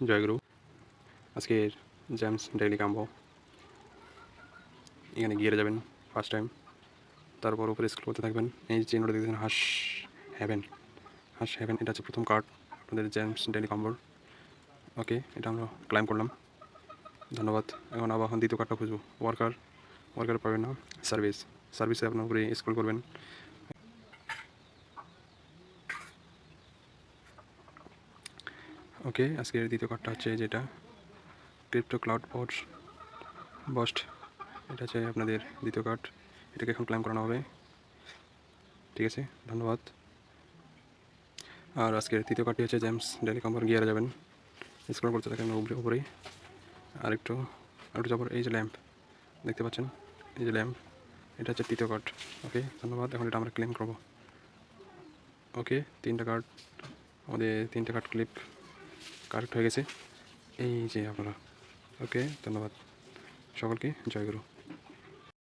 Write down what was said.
জয়গুরু। আজকের James daily combo এখানে গিয়ে যাবেন ফার্স্ট টাইম, তারপর উপরে স্ক্রল করতে থাকবেন। এই চিহ্নটা দেখতেছেন হাঁস হ্যাভেন, এটা হচ্ছে প্রথম কার্ড আপনাদের জেমস ডেইলি কাম্বোর। ওকে, এটা আমরা ক্লাইম করলাম, ধন্যবাদ। এখন আবার দ্বিতীয় কার্ডটা খুঁজবো। ওয়ার্কার পাবেন না। সার্ভিসে আপনার উপরে স্ক্রল করবেন। ওকে, আজকের দ্বিতীয় কার্ডটা হচ্ছে যেটা ক্রিপ্টো ক্লাউড বস্ট, এটা হচ্ছে আপনাদের দ্বিতীয় কার্ড। এটাকে এখন ক্লাইম করানো হবে। ঠিক আছে, ধন্যবাদ। আর আজকের তৃতীয় কার্ডটি হচ্ছে জেমস ডেইলি কাম্বোর। গিয়ারে যাবেন, স্ক্রল করতে থাকেন উপরেই, আর একটু যাবার। এই যে ল্যাম্প দেখতে পাচ্ছেন, এই যে ল্যাম্প, এটা হচ্ছে তৃতীয় কার্ড। ওকে, ধন্যবাদ। এখন এটা আমরা ক্লেম করবো। ওকে, আমাদের তিনটা কার্ড কারেক্ট হয়ে গেছে। এই যে আপনারা। ওকে, ধন্যবাদ সকলকে। জয়গুরু।